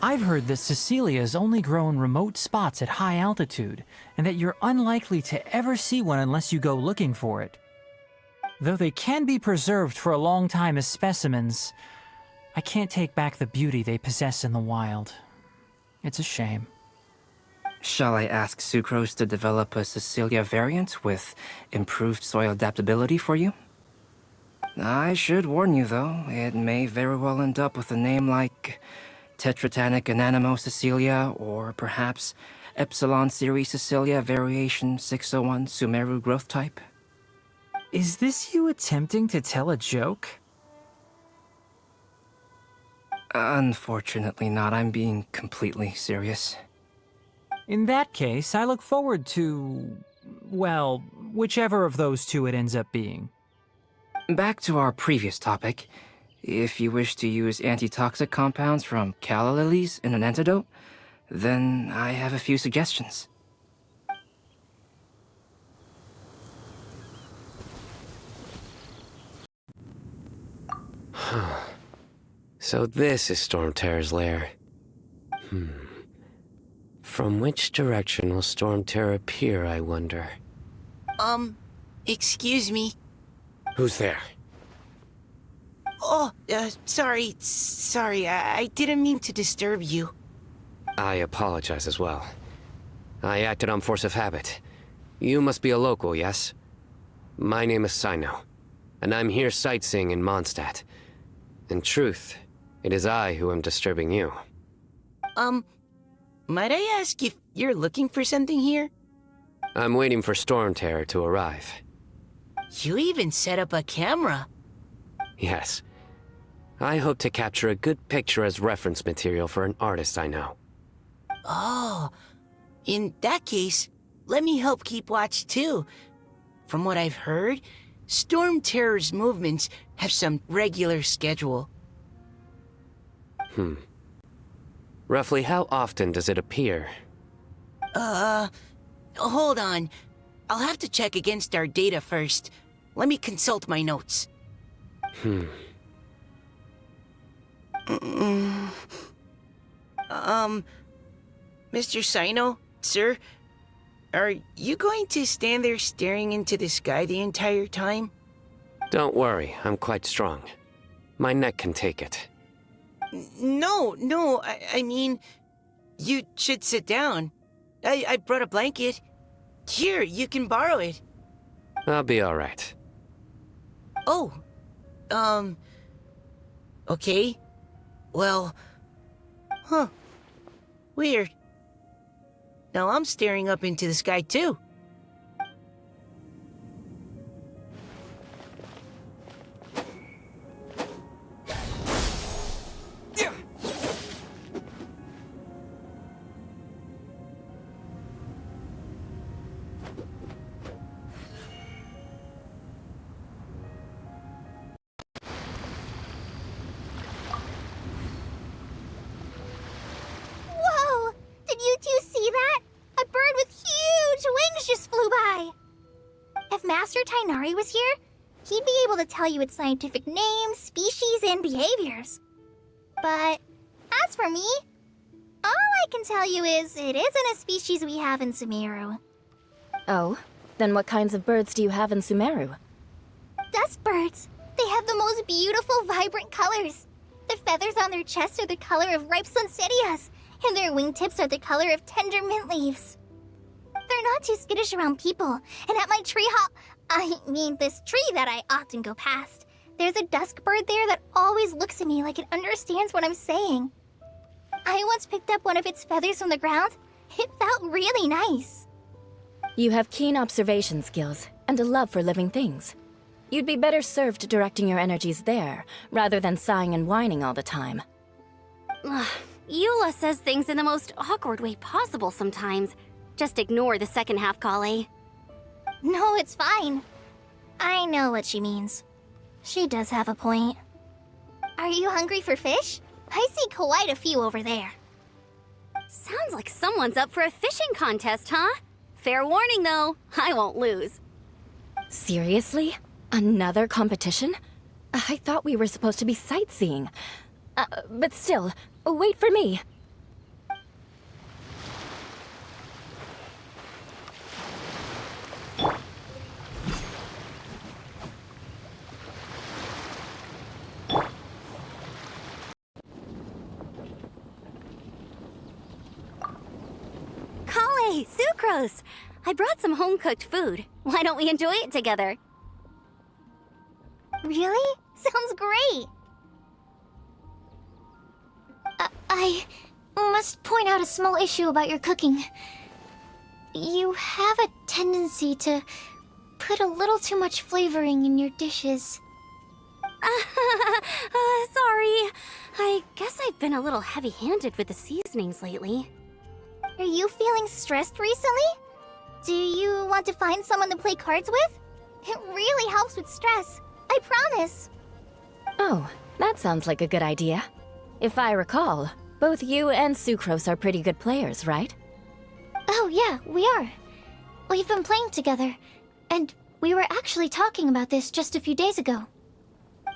I've heard that Cecilias only grow in remote spots at high altitude, and that you're unlikely to ever see one unless you go looking for it. Though they can be preserved for a long time as specimens, I can't take back the beauty they possess in the wild. It's a shame. Shall I ask Sucrose to develop a Cecilia variant with improved soil adaptability for you? I should warn you, though, it may very well end up with a name like Tetratanic Ananimo Cecilia, or perhaps Epsilon Series Cecilia Variation 601 Sumeru Growth Type. Is this you attempting to tell a joke? Unfortunately not. I'm being completely serious. In that case, I look forward to, well, whichever of those two it ends up being. Back to our previous topic. If you wish to use antitoxic compounds from calla lilies in an antidote, then I have a few suggestions. So this is Storm Terror's lair. From which direction will Storm Terror appear, I wonder? Excuse me. Who's there? Oh, sorry, I didn't mean to disturb you. I apologize as well. I acted on force of habit. You must be a local, yes? My name is Sino, and I'm here sightseeing in Mondstadt. In truth, it is I who am disturbing you. Might I ask if you're looking for something here? I'm waiting for Storm Terror to arrive. You even set up a camera. Yes. I hope to capture a good picture as reference material for an artist I know. Oh, in that case, let me help keep watch too. From what I've heard, Storm Terror's movements have some regular schedule. Roughly how often does it appear? Hold on. I'll have to check against our data first. Let me consult my notes. Mr. Sino, sir? Are you going to stand there staring into the sky the entire time? Don't worry, I'm quite strong. My neck can take it. No, I mean, you should sit down. I brought a blanket. Here, you can borrow it. I'll be alright. Oh, okay. Well, weird. Now I'm staring up into the sky too. Whoa! Did you two see that? A bird with huge wings just flew by! If Master Tainari was here, he'd be able to tell you its scientific names, species, and behaviors. But as for me, all I can tell you is it isn't a species we have in Sumeru. Oh? Then what kinds of birds do you have in Sumeru? Dusk birds. They have the most beautiful, vibrant colors. The feathers on their chests are the color of ripe sunsettias, and their wingtips are the color of tender mint leaves. They're not too skittish around people, and at my this tree that I often go past, there's a dusk bird there that always looks at me like it understands what I'm saying. I once picked up one of its feathers from the ground. It felt really nice. You have keen observation skills and a love for living things. You'd be better served directing your energies there, rather than sighing and whining all the time. Eula says things in the most awkward way possible sometimes. Just ignore the second half, Kale. No, it's fine. I know what she means. She does have a point. Are you hungry for fish? I see quite a few over there. Sounds like someone's up for a fishing contest, huh? Fair warning, though. I won't lose. Seriously? Another competition? I thought we were supposed to be sightseeing. But still, wait for me. Hey, Sucrose! I brought some home-cooked food. Why don't we enjoy it together? Really? Sounds great! I must point out a small issue about your cooking. You have a tendency to put a little too much flavoring in your dishes. Sorry. I guess I've been a little heavy-handed with the seasonings lately. Are you feeling stressed recently? Do you want to find someone to play cards with? It really helps with stress. I promise. Oh, that sounds like a good idea. If I recall, both you and Sucrose are pretty good players, right? Oh yeah, we are. We've been playing together, and we were actually talking about this just a few days ago.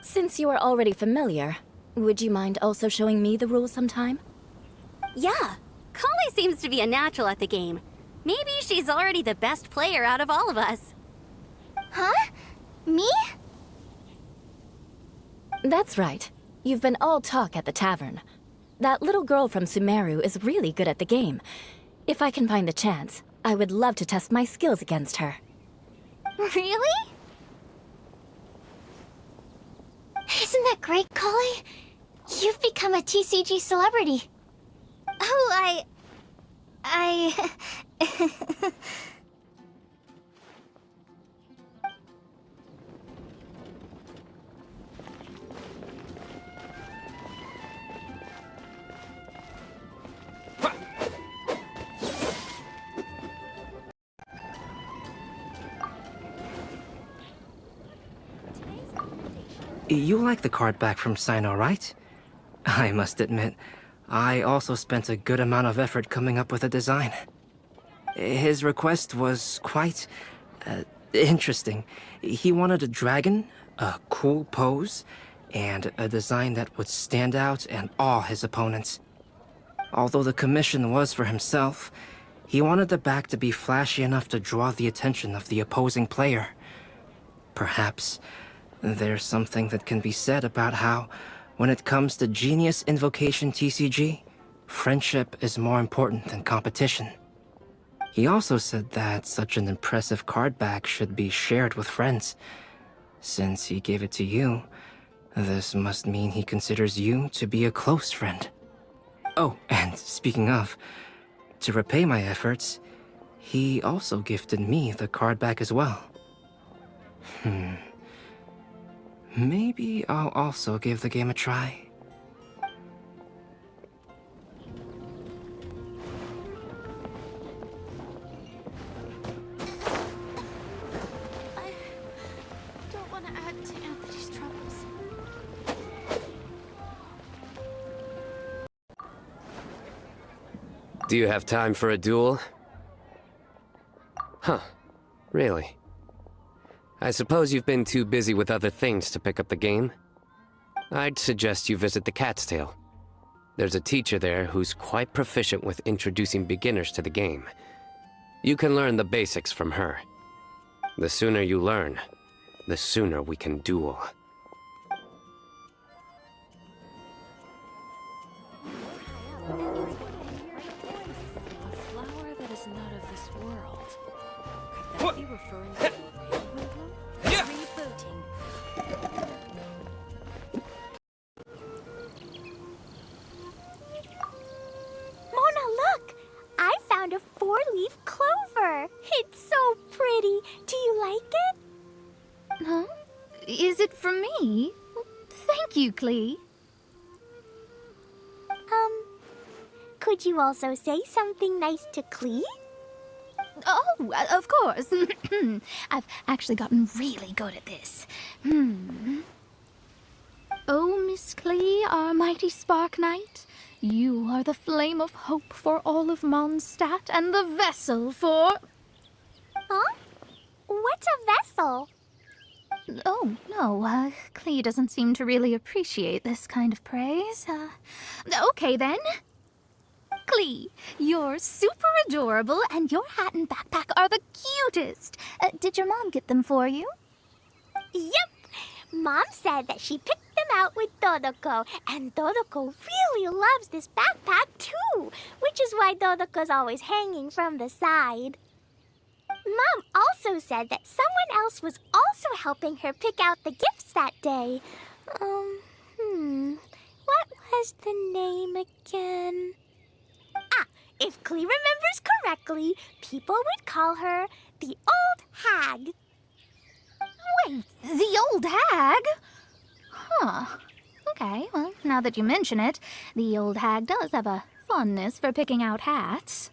Since you are already familiar, would you mind also showing me the rules sometime? Yeah, Kali seems to be a natural at the game. Maybe she's already the best player out of all of us. Huh? Me? That's right. You've been all talk at the tavern. That little girl from Sumeru is really good at the game. If I can find the chance, I would love to test my skills against her. Really? Isn't that great, Kali? You've become a TCG celebrity. Oh, You like the card back from Sino, right? I must admit, I also spent a good amount of effort coming up with a design. His request was quite interesting. He wanted a dragon, a cool pose, and a design that would stand out and awe his opponents. Although the commission was for himself, he wanted the back to be flashy enough to draw the attention of the opposing player. Perhaps there's something that can be said about how, when it comes to Genius Invocation TCG, friendship is more important than competition. He also said that such an impressive card back should be shared with friends. Since he gave it to you, this must mean he considers you to be a close friend. Oh, and speaking of, to repay my efforts, he also gifted me the card back as well. Maybe I'll also give the game a try. I don't want to add to Anthony's troubles. Do you have time for a duel? Huh. Really? I suppose you've been too busy with other things to pick up the game? I'd suggest you visit the Cat's Tail. There's a teacher there who's quite proficient with introducing beginners to the game. You can learn the basics from her. The sooner you learn, the sooner we can duel. A flower that is not of this world. Could that be referring to rebooting? Mona, look! I found a 4-leaf clover. It's so pretty. Do you like it? Huh? Is it for me? Thank you, Clee. Could you also say something nice to Clee? Oh, of course. I've actually gotten really good at this. Oh, Miss Clee, our mighty Spark Knight, you are the flame of hope for all of Mondstadt and the vessel for... Huh? What's a vessel? Oh, no, Clee doesn't seem to really appreciate this kind of praise. Okay, then. Clee, you're super adorable, and your hat and backpack are the cutest. Did your mom get them for you? Yep! Mom said that she picked them out with Dodoko, and Dodoko really loves this backpack too, which is why Dodoko's always hanging from the side. Mom also said that someone else was also helping her pick out the gifts that day. What was the name again? If Klee remembers correctly, people would call her the Old Hag. Wait, the old hag? Huh. Okay, well, now that you mention it, the old hag does have a fondness for picking out hats.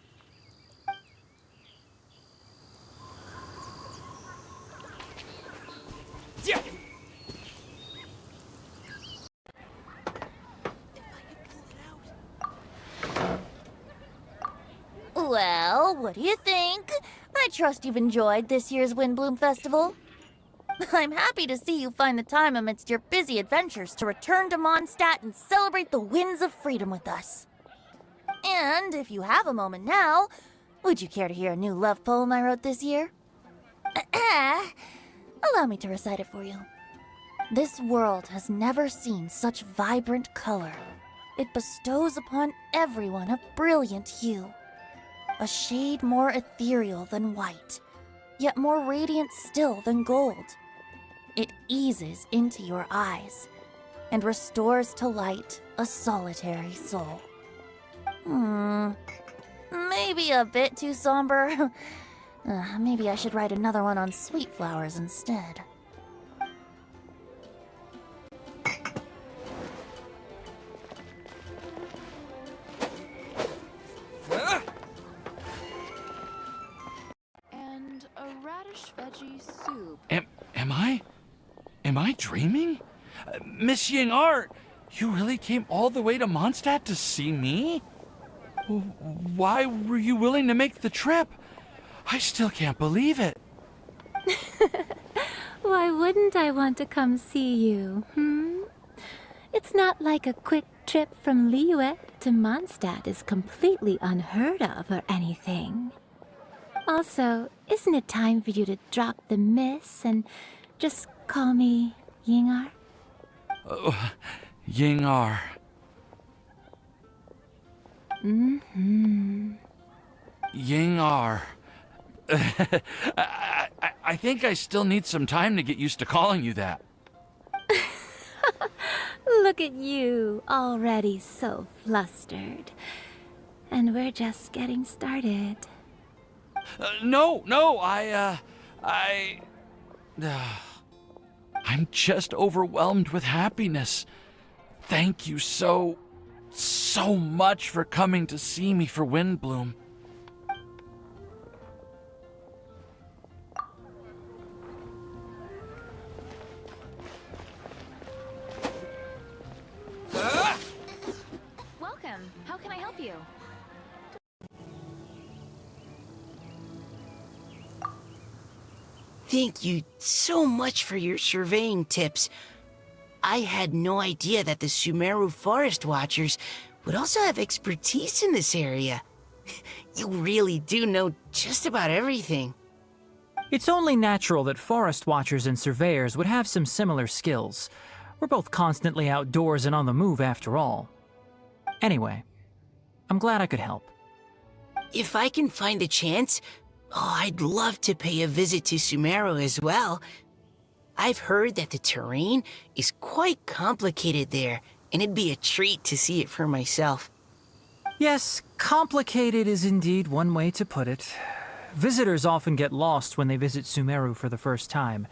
Well, what do you think? I trust you've enjoyed this year's Windblume Festival. I'm happy to see you find the time amidst your busy adventures to return to Mondstadt and celebrate the winds of freedom with us. And if you have a moment now, would you care to hear a new love poem I wrote this year? Allow me to recite it for you. This world has never seen such vibrant color. It bestows upon everyone a brilliant hue. A shade more ethereal than white, yet more radiant still than gold. It eases into your eyes and restores to light a solitary soul. Maybe a bit too somber. Maybe I should write another one on sweet flowers instead. And a radish veggie soup. Am I dreaming? Miss Ying-ar, you really came all the way to Mondstadt to see me? Why were you willing to make the trip? I still can't believe it. Why wouldn't I want to come see you, It's not like a quick trip from Liyue to Mondstadt is completely unheard of or anything. Also, isn't it time for you to drop the miss and just call me Ying-ar? Ying-ar. Ying-ar. I think I still need some time to get used to calling you that. Look at you, already so flustered. And we're just getting started. No, I'm just overwhelmed with happiness. Thank you so much for coming to see me for Windblume. Welcome. How can I help you? Thank you so much for your surveying tips. I had no idea that the Sumeru Forest Watchers would also have expertise in this area. You really do know just about everything. It's only natural that forest watchers and surveyors would have some similar skills. We're both constantly outdoors and on the move after all. Anyway, I'm glad I could help. If I can find a chance, I'd love to pay a visit to Sumeru as well. I've heard that the terrain is quite complicated there, and it'd be a treat to see it for myself. Yes, complicated is indeed one way to put it. Visitors often get lost when they visit Sumeru for the first time,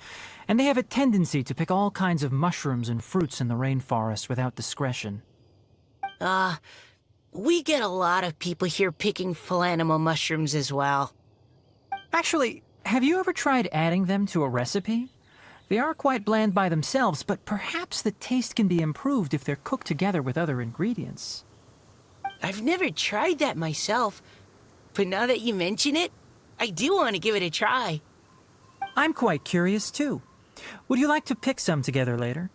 and they have a tendency to pick all kinds of mushrooms and fruits in the rainforest without discretion. We get a lot of people here picking Phalanima mushrooms as well. Actually, have you ever tried adding them to a recipe? They are quite bland by themselves, but perhaps the taste can be improved if they're cooked together with other ingredients. I've never tried that myself, but now that you mention it, I do want to give it a try. I'm quite curious too. Would you like to pick some together later?